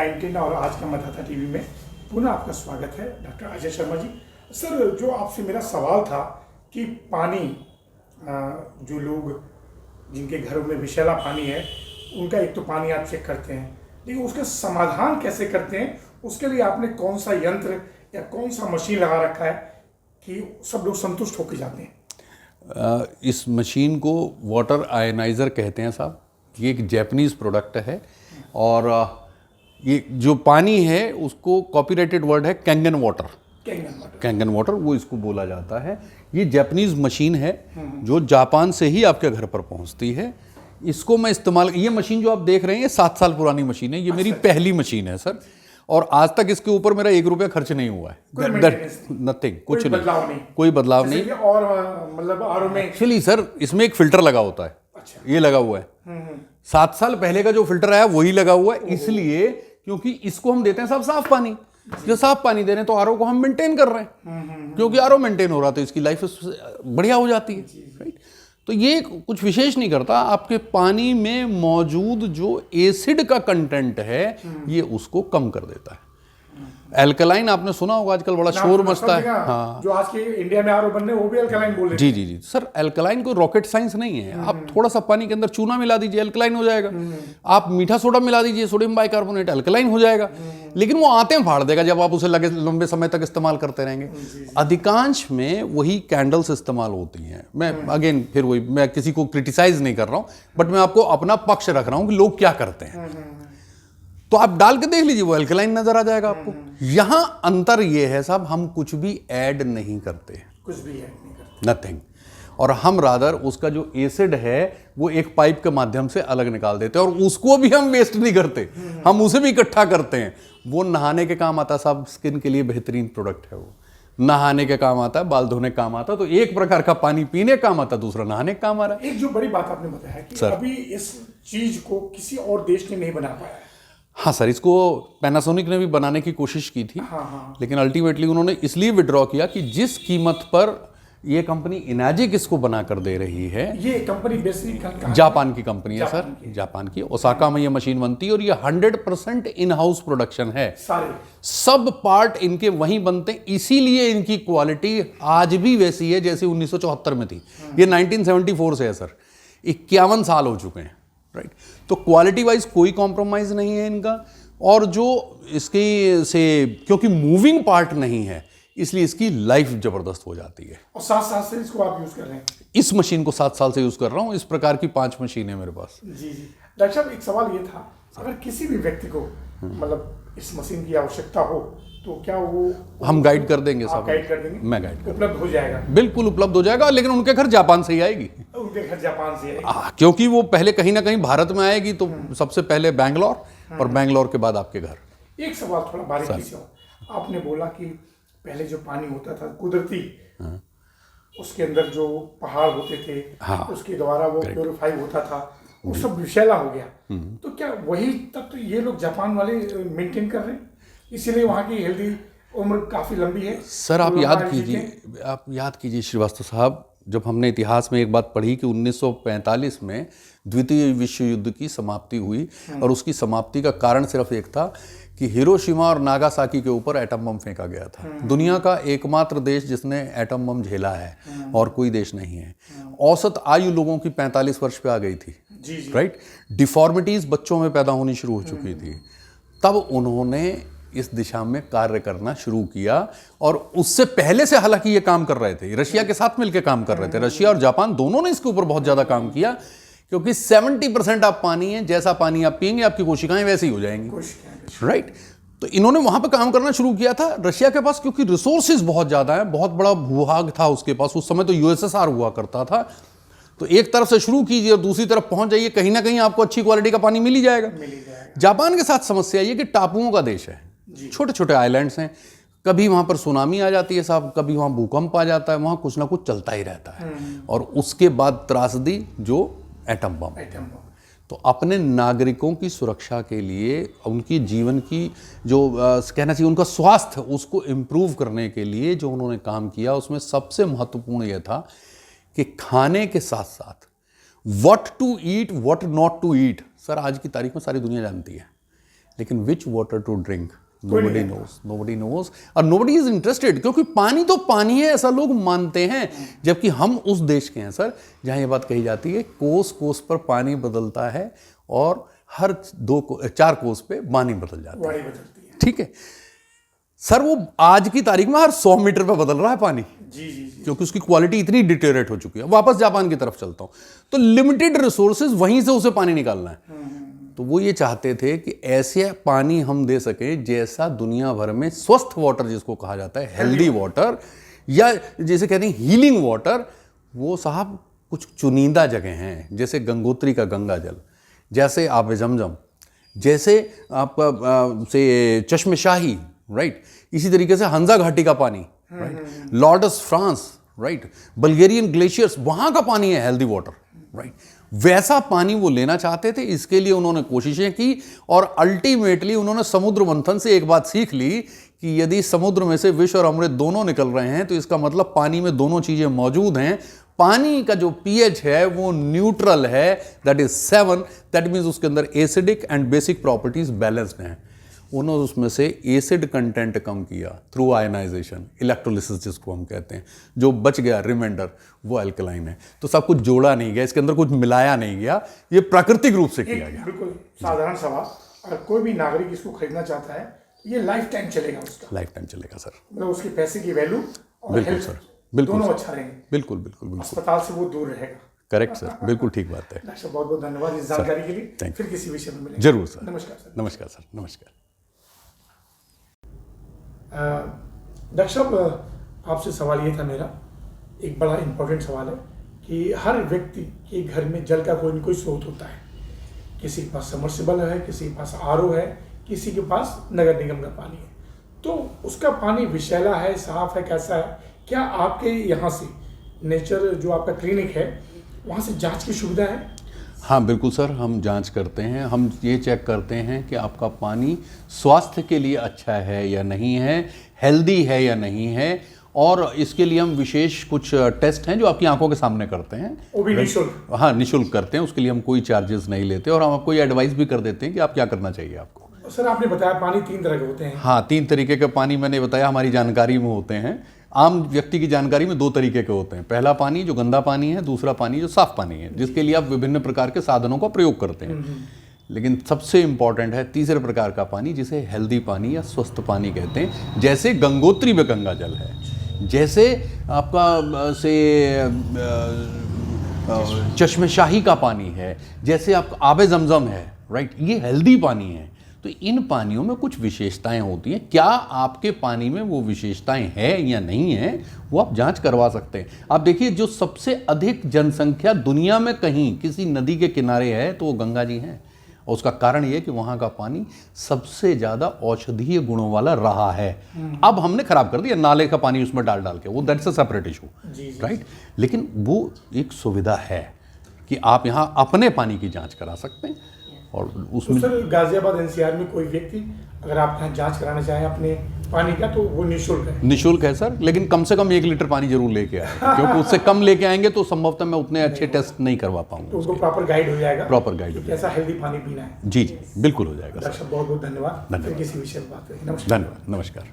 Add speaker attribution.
Speaker 1: Crime team और आज का मतदाता टीवी में पुनः आपका स्वागत है। डॉक्टर अजय शर्मा जी, सर जो आपसे मेरा सवाल था कि पानी, जो लोग जिनके घरों में विषैला पानी है उनका एक तो पानी आप चेक करते हैं, लेकिन उसका समाधान कैसे करते हैं, उसके लिए आपने कौन सा यंत्र या कौन सा मशीन लगा रखा है कि सब लोग संतुष्ट होकर जाते हैं?
Speaker 2: इस मशीन को वाटर आयनाइज़र कहते हैं साहब। ये एक जैपनीज़ प्रोडक्ट है और ये जो पानी है उसको कॉपीराइटेड वर्ड है कैंगन वाटर। कैंगन वाटर वो इसको बोला जाता है। ये जैपनीज़ मशीन है जो जापान से ही आपके घर पर पहुंचती है। इसको मैं इस्तेमाल, ये मशीन जो आप देख रहे हैं ये 7 साल पुरानी मशीन है। ये मेरी पहली मशीन है सर, और आज तक इसके ऊपर मेरा 1 रुपया खर्च नहीं हुआ है। नथिंग, कुछ नहीं, कोई बदलाव नहीं।
Speaker 1: और मतलब आरओ में
Speaker 2: एक्चुअली सर इसमें एक फिल्टर लगा होता है। अच्छा। ये लगा हुआ है 7 साल पहले का जो फिल्टर आया वही लगा हुआ है, इसलिए क्योंकि इसको हम देते हैं सब साफ पानी। जो साफ पानी दे रहे हैं तो आरओ को हम मेंटेन कर रहे हैं, क्योंकि आरओ मेंटेन हो रहा तो इसकी लाइफ बढ़िया हो जाती है। राइट। तो ये कुछ विशेष नहीं करता, आपके पानी में मौजूद जो एसिड का कंटेंट है ये उसको कम कर देता है। एल्कलाइन आपने सुना होगा, आजकल बड़ा शोर मचता है। हाँ,
Speaker 1: जो आज के इंडिया में आरओ बनने वो भी एल्कलाइन बोल रहे हैं।
Speaker 2: जी सर, एल्कलाइन कोई रॉकेट साइंस नहीं है। आप थोड़ा सा पानी के अंदर चूना मिला दीजिए, एल्कलाइन हो जाएगा। आप मीठा सोडा मिला दीजिए, सोडियम बाइकार्बोनेट, एल्कलाइन हो जाएगा। लेकिन वो आते फाड़ देगा जब आप उसे लगे लंबे समय तक इस्तेमाल करते रहेंगे। अधिकांश में वही कैंडल्स इस्तेमाल होती हैं। मैं अगेन फिर वही, मैं किसी को क्रिटिसाइज नहीं कर रहा हूं, बट मैं आपको अपना पक्ष रख रहा हूं कि लोग क्या करते हैं। तो आप डाल के देख लीजिए, वो एल्कलाइन नजर आ जाएगा आपको। यहां अंतर ये है साहब, हम कुछ भी ऐड नहीं करते,
Speaker 1: कुछ भी ऐड नहीं करते,
Speaker 2: नथिंग। और हम रादर उसका जो एसिड है वो एक पाइप के माध्यम से अलग निकाल देते हैं, और उसको भी हम वेस्ट नहीं करते, हम उसे भी इकट्ठा करते हैं। वो नहाने के काम आता है साहब, स्किन के लिए बेहतरीन प्रोडक्ट है। वो नहाने के काम आता है, बाल धोने के काम आता है। तो एक प्रकार का पानी पीने का काम आता है, दूसरा नहाने का काम आ रहा है।
Speaker 1: एक जो बड़ी बात आपने बताया कि अभी इस चीज को किसी और देश ने नहीं बना पाया है।
Speaker 2: हाँ सर, इसको पैनासोनिक ने भी बनाने की कोशिश की थी।
Speaker 1: हाँ।
Speaker 2: लेकिन अल्टीमेटली उन्होंने इसलिए विड्रॉ किया कि जिस कीमत पर ये कंपनी इनाजिक इसको बना कर दे रही है,
Speaker 1: ये कंपनी बेसिकली
Speaker 2: जापान की कंपनी है सर, जापान की ओसाका में ये मशीन बनती है, और ये 100% इन हाउस प्रोडक्शन है। सब पार्ट इनके वहीं बनते हैं, इसीलिए इनकी क्वालिटी आज भी वैसी है जैसे 1974 में थी। ये 1974 से है सर, 51 साल हो चुके हैं। राइट। तो क्वालिटी वाइज कोई कॉम्प्रोमाइज नहीं है इनका, और जो इसकी से क्योंकि मूविंग पार्ट नहीं है इसलिए इसकी लाइफ जबरदस्त हो जाती है।
Speaker 1: और 7 साल से इसको आप यूज कर रहे हैं?
Speaker 2: इस मशीन को 7 साल से यूज कर रहा हूं। इस प्रकार की 5 मशीन है मेरे पास।
Speaker 1: जी। डॉक्टर साहब, एक सवाल ये था, अगर किसी भी व्यक्ति को मतलब इस मशीन की आवश्यकता हो तो क्या वो
Speaker 2: हम गाइड कर देंगे साहब?
Speaker 1: गाइड कर देंगे?
Speaker 2: मैं गाइड
Speaker 1: उपलब्ध हो जाएगा?
Speaker 2: बिल्कुल उपलब्ध हो जाएगा, लेकिन उनके घर जापान से ही आएगी।
Speaker 1: उनके घर जापान से आएगी?
Speaker 2: क्योंकि वो पहले कहीं ना कहीं भारत में आएगी, तो सबसे पहले बैंगलोर, और बैंगलोर के बाद आपके घर।
Speaker 1: एक सवाल थोड़ा बारीकी से हो, आपने बोला कि पहले जो पानी होता था कुदरती, उसके अंदर जो पहाड़ होते थे, उसके द्वारा वो प्योरीफाई होता था, वो सब विषैला हो गया। तो क्या वही तब तो ये लोग जापान वाले मेंटेन कर रहे हैं, इसीलिए वहाँ की हेल्दी उम्र काफ़ी लंबी है?
Speaker 2: सर आप याद कीजिए श्रीवास्तव साहब, जब हमने इतिहास में एक बात पढ़ी कि 1945 में द्वितीय विश्व युद्ध की समाप्ति हुई, और उसकी समाप्ति का कारण सिर्फ एक था कि हिरोशिमा और नागासाकी के ऊपर एटम बम फेंका गया था। दुनिया का एकमात्र देश जिसने एटम बम झेला है, और कोई देश नहीं है। औसत आयु लोगों की 45 वर्ष पे आ गई थी। राइट। डिफॉर्मिटीज बच्चों में पैदा होनी शुरू हो चुकी थी। तब उन्होंने इस दिशा में कार्य करना शुरू किया, और उससे पहले से हालांकि ये काम कर रहे थे, रशिया के साथ मिलकर काम कर रहे थे। रशिया और जापान दोनों ने इसके ऊपर बहुत ज्यादा काम किया, क्योंकि 70% आप पानी है, जैसा पानी आप पिएंगे आपकी कोशिकाएं वैसी हो जाएंगी। राइट। तो इन्होंने वहां पर काम करना शुरू किया था। रशिया के पास क्योंकि रिसोर्सेज बहुत ज्यादा है, बहुत बड़ा भूभाग था उसके पास, उस समय तो यूएसएसआर हुआ करता था। तो एक तरफ से शुरू कीजिए और दूसरी तरफ पहुंच जाइए, कहीं ना कहीं आपको अच्छी क्वालिटी का पानी मिल ही जाएगा। जापान के साथ समस्या ये कि टापुओं का देश है, छोटे छोटे आइलैंड्स हैं, कभी वहां पर सुनामी आ जाती है साहब, कभी वहां भूकंप आ जाता है, वहां कुछ ना कुछ चलता ही रहता है। और उसके बाद त्रासदी जो एटम बम। तो अपने नागरिकों की सुरक्षा के लिए, उनकी जीवन की जो कहना चाहिए उनका स्वास्थ्य, उसको इम्प्रूव करने के लिए जो उन्होंने काम किया, उसमें सबसे महत्वपूर्ण यह था कि खाने के साथ साथ what to eat, what not to eat. Sir आज की तारीख में सारी दुनिया जानती है लेकिन which water to drink nobody knows और नोबडी इज इंटरेस्टेड, क्योंकि पानी तो पानी है ऐसा लोग मानते हैं। जबकि हम उस देश के हैं सर जहां ये बात कही जाती है कोस कोस पर पानी बदलता है और हर 4 कोस पे पानी बदल जाता है। ठीक है सर, वो आज की तारीख में हर 100 मीटर पे बदल रहा है पानी।
Speaker 1: जी जी जी।
Speaker 2: क्योंकि उसकी क्वालिटी इतनी डिटेरियोरेट हो चुकी है। वापस जापान की तरफ चलता हूं तो लिमिटेड रिसोर्सेज वहीं से उसे पानी निकालना है। तो वो ये चाहते थे कि ऐसे पानी हम दे सकें जैसा दुनिया भर में स्वस्थ वाटर जिसको कहा जाता है, हेल्दी वाटर, या जैसे कहते हैं हीलिंग वाटर, वो साहब कुछ चुनिंदा जगह हैं, जैसे गंगोत्री का गंगा जल, जैसे आब जमजम, जैसे आपका से चश्मशाही, राइट, इसी तरीके से हंजा घाटी का पानी, right, Lord's France, right, Bulgarian glaciers, वहां का पानी है हेल्दी वाटर, राइट। वैसा पानी वो लेना चाहते थे, इसके लिए उन्होंने कोशिशें की और अल्टीमेटली उन्होंने समुद्र मंथन से एक बात सीख ली कि यदि समुद्र में से विष और अमृत दोनों निकल रहे हैं तो इसका मतलब पानी में दोनों चीजें मौजूद हैं। पानी का जो पीएच है वो न्यूट्रल है, दैट इज 7, दैट मीन्स उसके अंदर acidic and basic properties balanced हैं। उन्होंने उसमें से एसिड कंटेंट कम किया थ्रू आयनाइजेशन, इलेक्ट्रोलिसिस जिसको हम कहते हैं, जो बच गया रिमाइंडर वो अल्कलाइन है। तो सब कुछ जोड़ा नहीं गया, इसके अंदर कुछ मिलाया नहीं गया, ये प्राकृतिक रूप से किया गया।
Speaker 1: बिल्कुल साधारण सवाल, अगर कोई भी नागरिक इसको खरीदना चाहता है ये लाइफ टाइम चलेगा, उसका
Speaker 2: लाइफ टाइम चलेगा सर,
Speaker 1: मतलब उसके पैसे की वैल्यू और
Speaker 2: बिल्कुल
Speaker 1: हेल्थ
Speaker 2: सर, बिल्कुल
Speaker 1: दोनों
Speaker 2: सर,
Speaker 1: अच्छा रहेंगे,
Speaker 2: बिल्कुल बिल्कुल बिल्कुल,
Speaker 1: अस्पताल से वो दूर रहेगा।
Speaker 2: करेक्ट सर, बिल्कुल ठीक बात है।
Speaker 1: डॉक्टर साहब बहुत बहुत धन्यवाद इस जानकारी के लिए।
Speaker 2: थैंक
Speaker 1: फिर किसी विषय में मिलेंगे।
Speaker 2: जरूर सर।
Speaker 1: नमस्कार सर।
Speaker 2: नमस्कार सर, नमस्कार।
Speaker 1: डॉक्टर साहब आपसे सवाल ये था मेरा, एक बड़ा इम्पोर्टेंट सवाल है कि हर व्यक्ति के घर में जल का कोई न कोई स्रोत होता है। किसी के पास सबमर्सिबल है, किसी के पास आरओ है, किसी के पास नगर निगम का पानी है। तो उसका पानी विषैला है, साफ है, कैसा है? क्या आपके यहाँ से नेचर जो आपका क्लिनिक है वहाँ से जांच की सुविधा है?
Speaker 2: हाँ बिल्कुल सर, हम जांच करते हैं। हम ये चेक करते हैं कि आपका पानी स्वास्थ्य के लिए अच्छा है या नहीं है, हेल्दी है या नहीं है, और इसके लिए हम विशेष कुछ टेस्ट हैं जो आपकी आंखों के सामने करते हैं।
Speaker 1: वो भी निःशुल्क?
Speaker 2: हाँ निःशुल्क करते हैं, उसके लिए हम कोई चार्जेस नहीं लेते और हम आपको ये एडवाइस भी कर देते हैं कि आप क्या करना चाहिए आपको।
Speaker 1: सर आपने बताया पानी 3 तरह के होते हैं।
Speaker 2: हाँ 3 तरीके के पानी मैंने बताया हमारी जानकारी में होते हैं। आम व्यक्ति की जानकारी में 2 तरीके के होते हैं। पहला पानी जो गंदा पानी है, दूसरा पानी जो साफ पानी है, जिसके लिए आप विभिन्न प्रकार के साधनों का प्रयोग करते हैं। लेकिन सबसे इंपॉर्टेंट है तीसरे प्रकार का पानी, जिसे हेल्दी पानी या स्वस्थ पानी कहते हैं। जैसे गंगोत्री में गंगा जल है, जैसे आपका से चश्मशाही का पानी है, जैसे आपका आबे जमजम है, राइट, ये हेल्दी पानी है। तो इन पानियों में कुछ विशेषताएं होती हैं। क्या आपके पानी में वो विशेषताएं हैं या नहीं हैं, वो आप जांच करवा सकते हैं। आप देखिए जो सबसे अधिक जनसंख्या दुनिया में कहीं किसी नदी के किनारे है तो वो गंगा जी हैं, और उसका कारण ये कि वहाँ का पानी सबसे ज़्यादा औषधीय गुणों वाला रहा है। अब हमने खराब कर दिया नाले का पानी उसमें डाल के, वो that's a separate issue, right. लेकिन वो एक सुविधा है कि आप यहाँ अपने पानी की जाँच करा सकते हैं। और उसमें
Speaker 1: तो सर गाजियाबाद एनसीआर में कोई व्यक्ति अगर आप यहाँ जांच कराना चाहे अपने पानी का तो वो निःशुल्क है?
Speaker 2: निःशुल्क है सर, लेकिन कम से कम 1 लीटर पानी जरूर लेके आए, क्योंकि उससे कम लेके आएंगे तो संभवतः मैं उतने अच्छे टेस्ट नहीं करवा पाऊंगा।
Speaker 1: तो उसको प्रॉपर गाइड हो जाएगा,
Speaker 2: प्रॉपर गाइड,
Speaker 1: कैसा हेल्दी पानी पीना है।
Speaker 2: जी जी बिल्कुल हो जाएगा
Speaker 1: डॉक्टर
Speaker 2: सर।
Speaker 1: साहब बहुत बहुत धन्यवाद। फिर किसी विषय पर बात करेंगे। नमस्कार।
Speaker 2: धन्यवाद, नमस्कार।